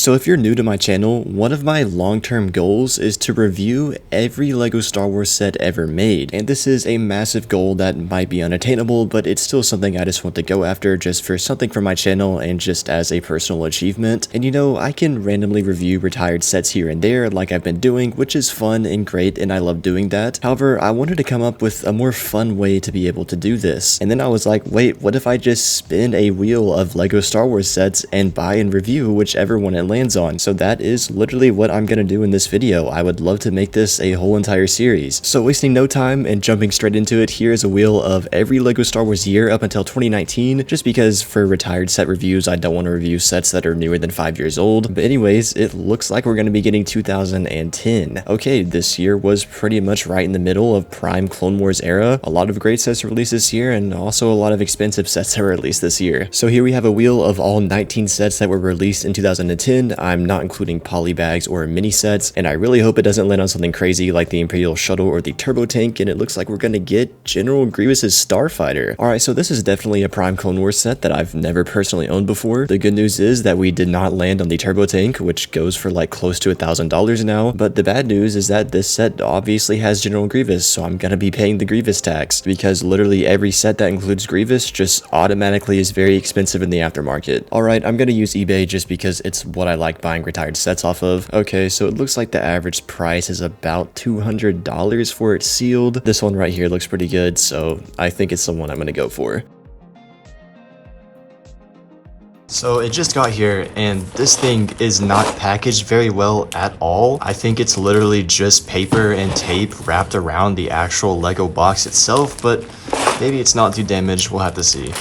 So if you're new to my channel, one of my long-term goals is to review every LEGO Star Wars set ever made, and this is a massive goal that might be unattainable, but it's still something I just want to go after just for something for my channel and just as a personal achievement. And you know, I can randomly review retired sets here and there like I've been doing, which is fun and great, and I love doing that. However, I wanted to come up with a more fun way to be able to do this. And then I was like, wait, what if I just spin a wheel of LEGO Star Wars sets and buy and review whichever one it lands on? So that is literally what I'm gonna do in this video. I would love to make this a whole entire series. So wasting no time and jumping straight into it, here is a wheel of every LEGO Star Wars year up until 2019, just because for retired set reviews, I don't want to review sets that are newer than 5 years old. But anyways, it looks like we're gonna be getting 2010. Okay, this year was pretty much right in the middle of prime Clone Wars era. A lot of great sets released this year, and also a lot of expensive sets that were released this year. So here we have a wheel of all 19 sets that were released in 2010. I'm not including poly bags or mini sets, and I really hope it doesn't land on something crazy like the Imperial Shuttle or the Turbo Tank, and it looks like we're gonna get General Grievous's Starfighter. Alright, so this is definitely a prime Clone Wars set that I've never personally owned before. The good news is that we did not land on the Turbo Tank, which goes for like close to $1,000 now, but the bad news is that this set obviously has General Grievous, so I'm gonna be paying the Grievous tax, because literally every set that includes Grievous just automatically is very expensive in the aftermarket. Alright, I'm gonna use eBay just because it's what I like buying retired sets off of. Okay, so it looks like the average price is about $200 for it sealed. This one right here looks pretty good, so I think it's the one I'm gonna go for. So it just got here, and this thing is not packaged very well at all. I think it's literally just paper and tape wrapped around the actual LEGO box itself, but maybe it's not too damaged, we'll have to see.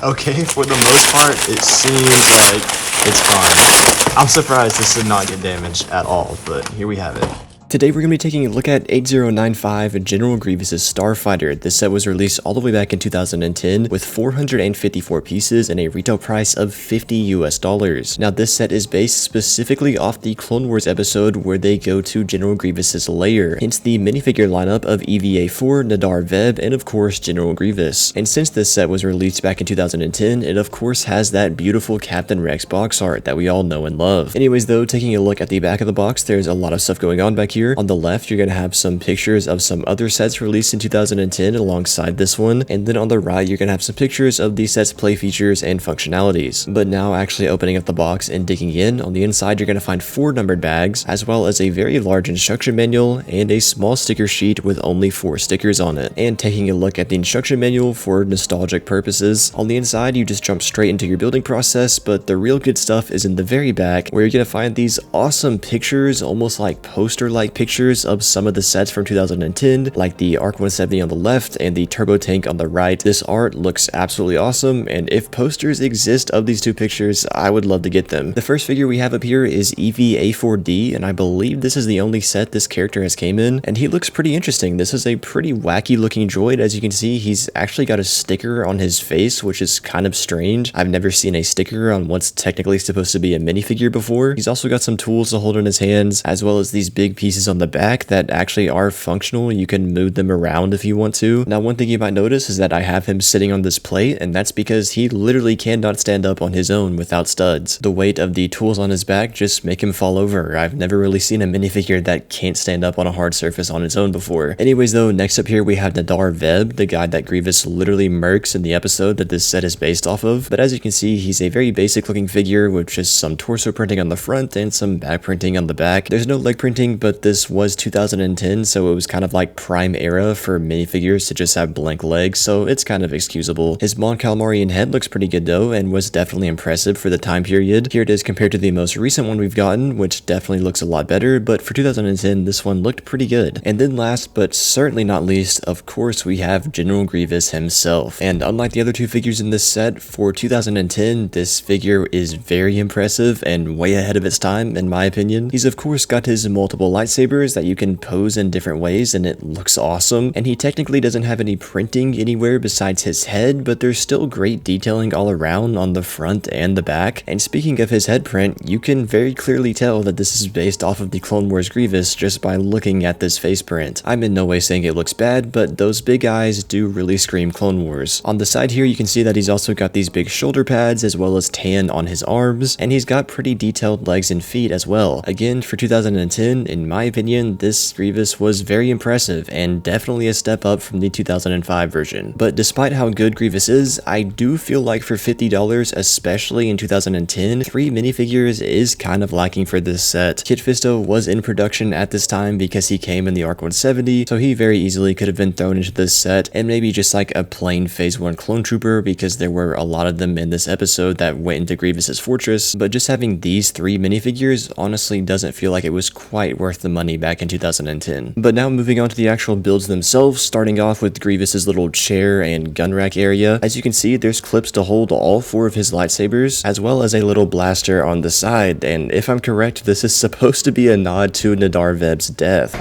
Okay, for the most part, it seems like it's fine. I'm surprised this did not get damaged at all, but here we have it. Today we're going to be taking a look at 8095 General Grievous's Starfighter. This set was released all the way back in 2010 with 454 pieces and a retail price of $50 US. Now this set is based specifically off the Clone Wars episode where they go to General Grievous's lair, hence the minifigure lineup of EVA-4, Nadar Veb, and of course General Grievous. And since this set was released back in 2010, it of course has that beautiful Captain Rex box art that we all know and love. Anyways though, taking a look at the back of the box, there's a lot of stuff going on back here. On the left, you're going to have some pictures of some other sets released in 2010 alongside this one, and then on the right, you're going to have some pictures of the set's play features and functionalities. But now actually opening up the box and digging in, on the inside, you're going to find 4 numbered bags, as well as a very large instruction manual and a small sticker sheet with only 4 stickers on it. And taking a look at the instruction manual for nostalgic purposes, on the inside, you just jump straight into your building process, but the real good stuff is in the very back, where you're going to find these awesome pictures, almost like poster-like pictures of some of the sets from 2010, like the Arc 170 on the left and the Turbo Tank on the right. This art looks absolutely awesome, and if posters exist of these 2 pictures, I would love to get them. The first figure we have up here is EVA-4D, and I believe this is the only set this character has came in, and he looks pretty interesting. This is a pretty wacky looking droid. As you can see, he's actually got a sticker on his face, which is kind of strange. I've never seen a sticker on what's technically supposed to be a minifigure before. He's also got some tools to hold in his hands, as well as these big pieces on the back that actually are functional. You can move them around if you want to. Now, one thing you might notice is that I have him sitting on this plate, and that's because he literally cannot stand up on his own without studs. The weight of the tools on his back just make him fall over. I've never really seen a minifigure that can't stand up on a hard surface on its own before. Anyways though, next up here we have Nadar Veb, the guy that Grievous literally murks in the episode that this set is based off of. But as you can see, he's a very basic looking figure with just some torso printing on the front and some back printing on the back. There's no leg printing, but this was 2010, so it was kind of like prime era for minifigures to just have blank legs, so it's kind of excusable. His Mon Calamarian head looks pretty good though, and was definitely impressive for the time period. Here it is compared to the most recent one we've gotten, which definitely looks a lot better, but for 2010, this one looked pretty good. And then last, but certainly not least, of course, we have General Grievous himself. And unlike the other 2 figures in this set, for 2010, this figure is very impressive and way ahead of its time, in my opinion. He's of course got his multiple lightsabers lightsabers that you can pose in different ways and it looks awesome. And he technically doesn't have any printing anywhere besides his head, but there's still great detailing all around on the front and the back. And speaking of his head print, you can very clearly tell that this is based off of the Clone Wars Grievous just by looking at this face print. I'm in no way saying it looks bad, but those big eyes do really scream Clone Wars. On the side here, you can see that he's also got these big shoulder pads as well as tan on his arms, and he's got pretty detailed legs and feet as well. Again, for 2010, in my opinion, this Grievous was very impressive and definitely a step up from the 2005 version. But despite how good Grievous is, I do feel like for $50, especially in 2010, 3 minifigures is kind of lacking for this set. Kit Fisto was in production at this time because he came in the ARC 170, so he very easily could have been thrown into this set, and maybe just like a plain Phase 1 clone trooper, because there were a lot of them in this episode that went into Grievous's fortress. But just having these 3 minifigures honestly doesn't feel like it was quite worth the money back in 2010. But now moving on to the actual builds themselves, starting off with Grievous's little chair and gun rack area. As you can see, there's clips to hold all 4 of his lightsabers, as well as a little blaster on the side, and if I'm correct, this is supposed to be a nod to Nadar Veb's death.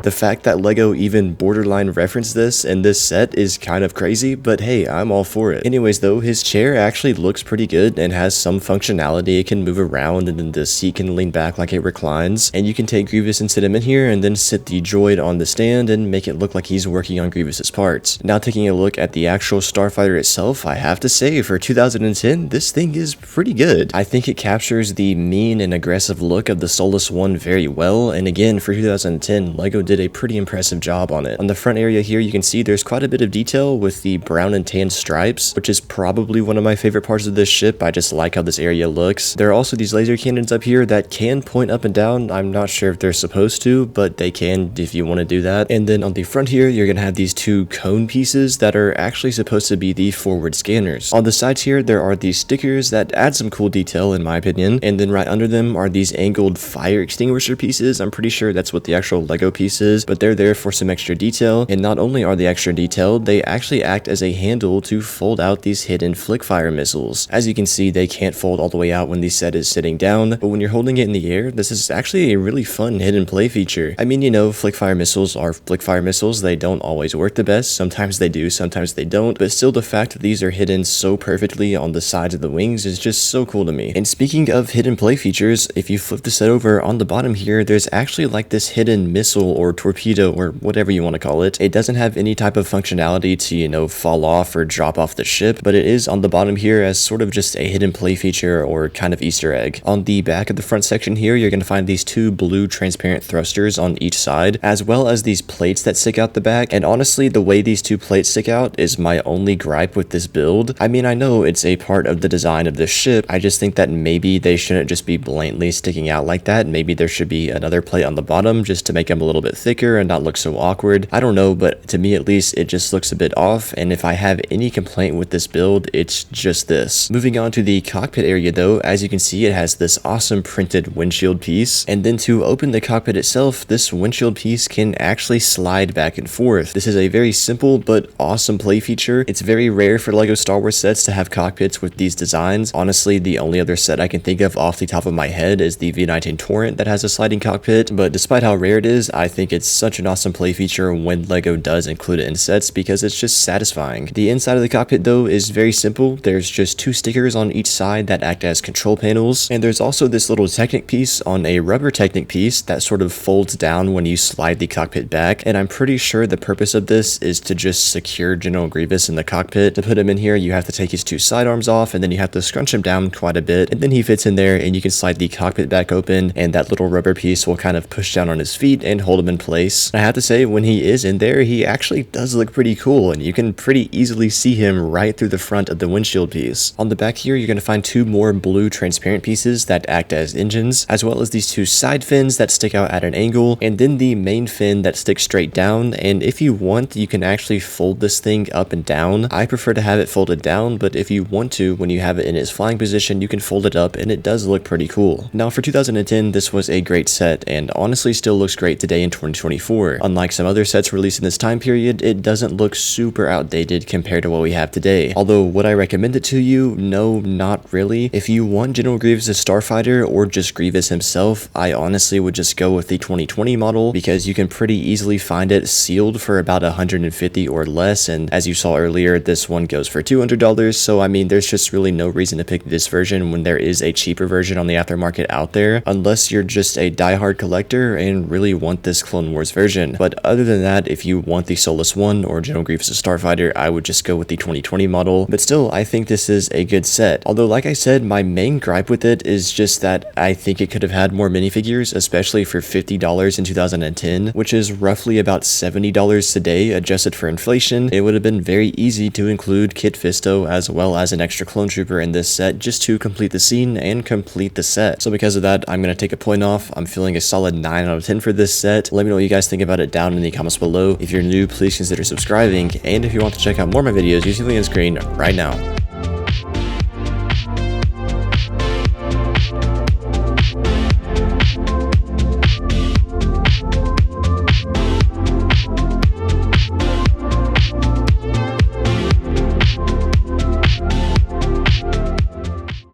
The fact that LEGO even borderline referenced this in this set is kind of crazy, but hey, I'm all for it. Anyways though, his chair actually looks pretty good and has some functionality. It can move around and then the seat can lean back like it reclines, and you can take Grievous and sit him in here and then sit the droid on the stand and make it look like he's working on Grievous's parts. Now taking a look at the actual starfighter itself, I have to say for 2010, this thing is pretty good. I think it captures the mean and aggressive look of the Solus 1 very well, and again for 2010, LEGO did a pretty impressive job on it. On the front area here, you can see there's quite a bit of detail with the brown and tan stripes, which is probably one of my favorite parts of this ship. I just like how this area looks. There are also these laser cannons up here that can point up and down. I'm not sure if they're supposed to, but they can if you want to do that. And then on the front here, you're gonna have these 2 cone pieces that are actually supposed to be the forward scanners. On the sides here, there are these stickers that add some cool detail in my opinion, and then right under them are these angled fire extinguisher pieces. I'm pretty sure that's what the actual LEGO piece is, but they're there for some extra detail. And not only are they extra detailed, they actually act as a handle to fold out these hidden flick fire missiles. As you can see, they can't fold all the way out when the set is sitting down, but when you're holding it in the air, this is actually a really fun hidden play feature. I mean, you know, flick fire missiles are flick fire missiles. They don't always work the best. Sometimes they do, sometimes they don't, but still the fact that these are hidden so perfectly on the sides of the wings is just so cool to me. And speaking of hidden play features, if you flip the set over on the bottom here, there's actually like this hidden missile or torpedo or whatever you want to call it. It doesn't have any type of functionality to, you know, fall off or drop off the ship, but it is on the bottom here as sort of just a hidden play feature or kind of Easter egg. On the back of the front section here, you're going to find these 2 blue transparent thrusters on each side, as well as these plates that stick out the back. And honestly, the way these 2 plates stick out is my only gripe with this build. I mean, I know it's a part of the design of this ship. I just think that maybe they shouldn't just be blatantly sticking out like that. Maybe there should be another plate on the bottom just to make them a little bit thicker and not look so awkward. I don't know, but to me at least, it just looks a bit off, and if I have any complaint with this build, it's just this. Moving on to the cockpit area though, as you can see, it has this awesome printed windshield piece, and then to open the cockpit itself, this windshield piece can actually slide back and forth. This is a very simple but awesome play feature. It's very rare for LEGO Star Wars sets to have cockpits with these designs. Honestly, the only other set I can think of off the top of my head is the V19 Torrent that has a sliding cockpit, but despite how rare it is, I think it's such an awesome play feature when LEGO does include it in sets because it's just satisfying. The inside of the cockpit though is very simple. There's just 2 stickers on each side that act as control panels, and there's also this little Technic piece on a rubber Technic piece that sort of folds down when you slide the cockpit back, and I'm pretty sure the purpose of this is to just secure General Grievous in the cockpit. To put him in here, you have to take his 2 sidearms off, and then you have to scrunch him down quite a bit, and then he fits in there, and you can slide the cockpit back open, and that little rubber piece will kind of push down on his feet and hold him in place. I have to say, when he is in there, he actually does look pretty cool, and you can pretty easily see him right through the front of the windshield piece. On the back here, you're going to find 2 more blue transparent pieces that act as engines, as well as these 2 side fins that stick out at an angle, and then the main fin that sticks straight down. And if you want, you can actually fold this thing up and down. I prefer to have it folded down, but if you want to, when you have it in its flying position, you can fold it up, and it does look pretty cool. Now for 2010, this was a great set, and honestly still looks great today in 2020. 2024. Unlike some other sets released in this time period, it doesn't look super outdated compared to what we have today. Although, would I recommend it to you? No, not really. If you want General Grievous' Starfighter or just Grievous himself, I honestly would just go with the 2020 model because you can pretty easily find it sealed for about $150 or less, and as you saw earlier, this one goes for $200, so I mean, there's just really no reason to pick this version when there is a cheaper version on the aftermarket out there, unless you're just a diehard collector and really want this Clone Wars version. But other than that, if you want the Solus 1 or General Grievous' Starfighter, I would just go with the 2020 model. But still, I think this is a good set. Although, like I said, my main gripe with it is just that I think it could have had more minifigures, especially for $50 in 2010, which is roughly about $70 today, adjusted for inflation. It would have been very easy to include Kit Fisto as well as an extra clone trooper in this set just to complete the scene and complete the set. So because of that, I'm going to take a point off. I'm feeling a solid 9 out of 10 for this set. Let me know what you guys think about it down in the comments below. If you're new, please consider subscribing, and if you want to check out more of my videos, you see the link on screen right now.